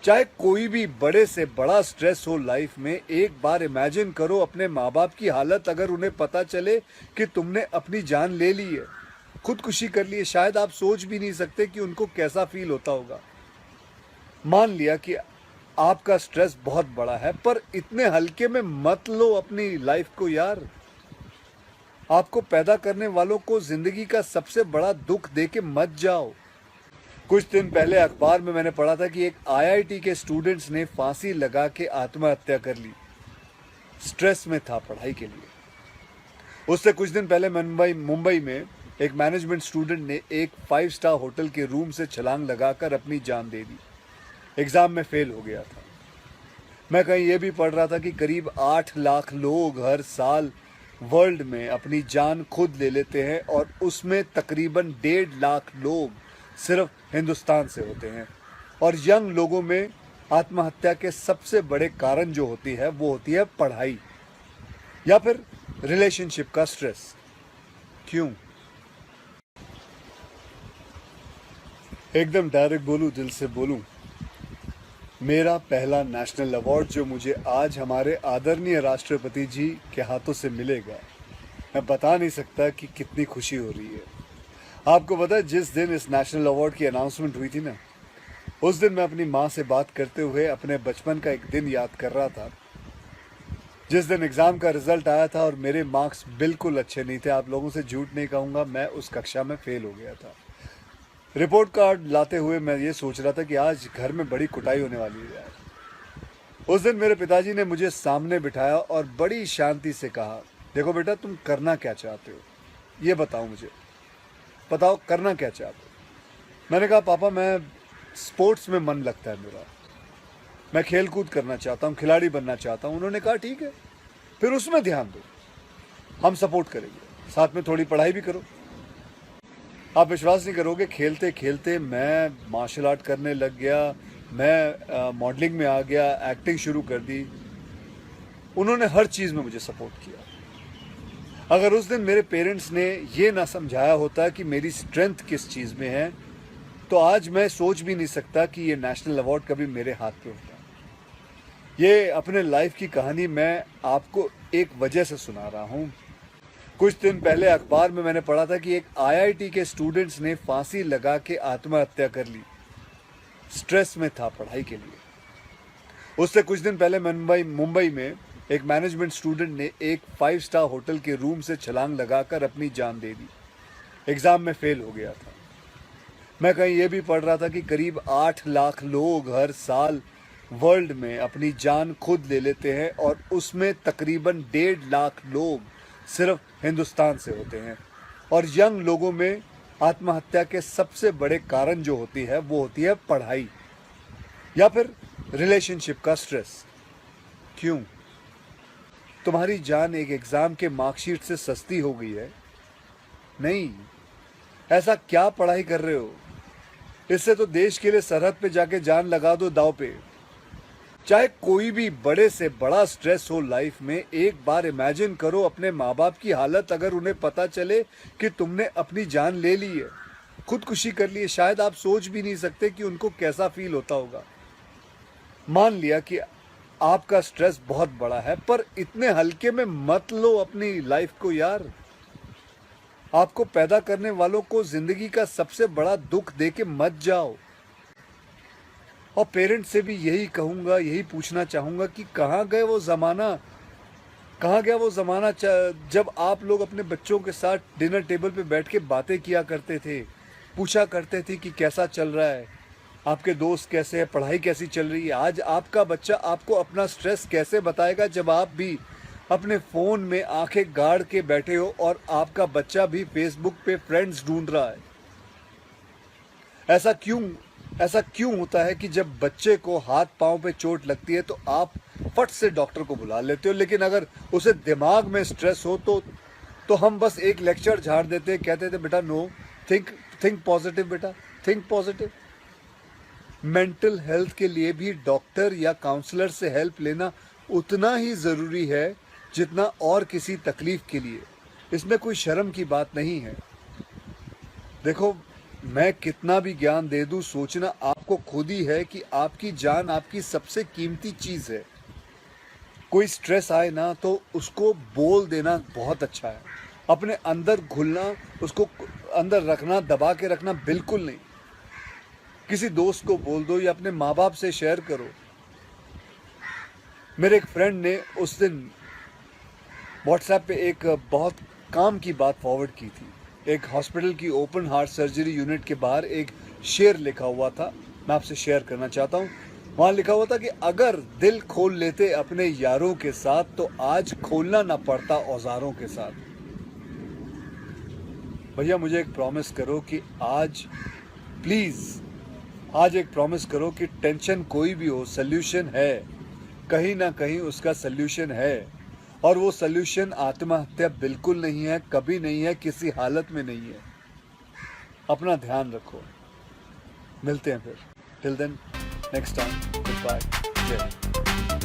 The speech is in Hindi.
चाहे कोई भी बड़े से बड़ा स्ट्रेस हो लाइफ में, एक बार इमेजिन करो अपने माँ बाप की हालत अगर उन्हें पता चले कि तुमने अपनी जान ले ली है, खुदकुशी कर ली है। शायद आप सोच भी नहीं सकते कि उनको कैसा फील होता होगा। मान लिया कि आपका स्ट्रेस बहुत बड़ा है, पर इतने हल्के में मत लो अपनी लाइफ को यार। आपको पैदा करने वालों को जिंदगी का सबसे बड़ा दुख दे के मत जाओ। कुछ दिन पहले अखबार में मैंने पढ़ा था कि एक आईआईटी के स्टूडेंट्स ने फांसी लगा के आत्महत्या कर ली। स्ट्रेस में था पढ़ाई के लिए। उससे कुछ दिन पहले मुंबई में एक मैनेजमेंट स्टूडेंट ने एक 5 स्टार होटल के रूम से छलांग लगाकर अपनी जान दे दी। एग्जाम में फेल हो गया था। मैं कहीं ये भी पढ़ रहा था कि करीब 8 लाख लोग हर साल वर्ल्ड में अपनी जान खुद ले लेते हैं और उसमें तकरीबन 1.5 लाख लोग सिर्फ हिंदुस्तान से होते हैं। और यंग लोगों में आत्महत्या के सबसे बड़े कारण जो होती है वो होती है पढ़ाई या फिर रिलेशनशिप का स्ट्रेस। क्यों? एकदम डायरेक्ट बोलूं, दिल से बोलूं, मेरा पहला नेशनल अवार्ड जो मुझे आज हमारे आदरणीय राष्ट्रपति जी के हाथों से मिलेगा, मैं बता नहीं सकता कि कितनी खुशी हो रही है। आपको पता है, जिस दिन इस नेशनल अवार्ड की अनाउंसमेंट हुई थी ना, उस दिन मैं अपनी माँ से बात करते हुए अपने बचपन का एक दिन याद कर रहा था, जिस दिन एग्ज़ाम का रिजल्ट आया था और मेरे मार्क्स बिल्कुल अच्छे नहीं थे। आप लोगों से झूठ नहीं कहूँगा, मैं उस कक्षा में फेल हो गया था। रिपोर्ट कार्ड लाते हुए मैं ये सोच रहा था कि आज घर में बड़ी कुटाई होने वाली है यार। उस दिन मेरे पिताजी ने मुझे सामने बिठाया और बड़ी शांति से कहा, देखो बेटा, तुम करना क्या चाहते हो, ये बताओ मुझे, बताओ करना क्या चाहते हो। मैंने कहा, पापा मैं स्पोर्ट्स में मन लगता है मेरा, मैं खेल कूद करना चाहता हूँ, खिलाड़ी बनना चाहता हूँ। उन्होंने कहा ठीक है, फिर उसमें ध्यान दो, हम सपोर्ट करेंगे, साथ में थोड़ी पढ़ाई भी करो। आप विश्वास नहीं करोगे, खेलते खेलते मैं मार्शल आर्ट करने लग गया, मैं मॉडलिंग में आ गया, एक्टिंग शुरू कर दी। उन्होंने हर चीज़ में मुझे सपोर्ट किया। अगर उस दिन मेरे पेरेंट्स ने ये ना समझाया होता कि मेरी स्ट्रेंथ किस चीज़ में है, तो आज मैं सोच भी नहीं सकता कि ये नेशनल अवार्ड कभी मेरे हाथ पे होता। ये अपने लाइफ की कहानी मैं आपको एक वजह से सुना रहा हूँ। कुछ दिन पहले अखबार में मैंने पढ़ा था कि एक आईआईटी के स्टूडेंट्स ने फांसी लगा के आत्महत्या कर ली। स्ट्रेस में था पढ़ाई के लिए। उससे कुछ दिन पहले मुंबई में एक मैनेजमेंट स्टूडेंट ने एक 5 स्टार होटल के रूम से छलांग लगाकर अपनी जान दे दी। एग्जाम में फेल हो गया था। मैं कहीं ये भी पढ़ रहा था कि करीब 8 लाख लोग हर साल वर्ल्ड में अपनी जान खुद ले लेते हैं और उसमें तकरीबन 1.5 लाख लोग सिर्फ हिंदुस्तान से होते हैं। और यंग लोगों में आत्महत्या के सबसे बड़े कारण जो होती है वो होती है पढ़ाई या फिर रिलेशनशिप का स्ट्रेस। क्यों? तुम्हारी जान एक एग्जाम के मार्कशीट से सस्ती हो गई है? नहीं। ऐसा क्या पढ़ाई कर रहे हो? इससे तो देश के लिए सरहद पे जाके जान लगा दो दांव पे। चाहे कोई भी बड़े से बड़ा स्ट्रेस हो लाइफ में, एक बार इमेजिन करो अपने माँ बाप की हालत अगर उन्हें पता चले कि तुमने अपनी जान ले ली है, खुदकुशी कर ली है। शायद आप सोच भी नहीं सकते कि उनको कैसा फील होता होगा। मान लिया कि आपका स्ट्रेस बहुत बड़ा है, पर इतने हल्के में मत लो अपनी लाइफ को यार। आपको पैदा करने वालों को जिंदगी का सबसे बड़ा दुख दे के मत जाओ। और पेरेंट्स से भी यही कहूँगा, यही पूछना चाहूँगा कि कहाँ गए वो ज़माना, कहाँ गया वो ज़माना जब आप लोग अपने बच्चों के साथ डिनर टेबल पे बैठ के बातें किया करते थे, पूछा करते थे कि कैसा चल रहा है, आपके दोस्त कैसे हैं, पढ़ाई कैसी चल रही है। आज आपका बच्चा आपको अपना स्ट्रेस कैसे बताएगा जब आप भी अपने फ़ोन में आंखें गाड़ के बैठे हो और आपका बच्चा भी फेसबुक पे फ्रेंड्स ढूंढ रहा है। ऐसा क्यों होता है कि जब बच्चे को हाथ पांव पे चोट लगती है तो आप फट से डॉक्टर को बुला लेते हो, लेकिन अगर उसे दिमाग में स्ट्रेस हो तो हम बस एक लेक्चर झाड़ देते, कहते थे बेटा नो, थिंक पॉजिटिव बेटा, थिंक पॉजिटिव। मेंटल हेल्थ के लिए भी डॉक्टर या काउंसलर से हेल्प लेना उतना ही ज़रूरी है जितना और किसी तकलीफ के लिए। इसमें कोई शर्म की बात नहीं है। देखो, मैं कितना भी ज्ञान दे दूं, सोचना आप आपको खुद ही है कि आपकी जान आपकी सबसे कीमती चीज़ है। कोई स्ट्रेस आए ना तो उसको बोल देना बहुत अच्छा है। अपने अंदर घुलना, उसको अंदर रखना, दबा के रखना बिल्कुल नहीं। किसी दोस्त को बोल दो या अपने माँ बाप से शेयर करो। मेरे एक फ्रेंड ने उस दिन व्हाट्सएप पे एक बहुत काम की बात फॉरवर्ड की थी। एक हॉस्पिटल की ओपन हार्ट सर्जरी यूनिट के बाहर एक शेर लिखा हुआ था, मैं आपसे शेयर करना चाहता हूँ। वहाँ लिखा हुआ था कि अगर दिल खोल लेते अपने यारों के साथ तो आज खोलना ना पड़ता औजारों के साथ। भैया मुझे एक प्रॉमिस करो कि आज प्लीज़ आज एक प्रॉमिस करो कि टेंशन कोई भी हो, सल्यूशन है, कहीं ना कहीं उसका सल्यूशन है। और वो सल्यूशन आत्महत्या बिल्कुल नहीं है, कभी नहीं है, किसी हालत में नहीं है। अपना ध्यान रखो, मिलते हैं फिर। Till then, next time, good bye, जय हिंद।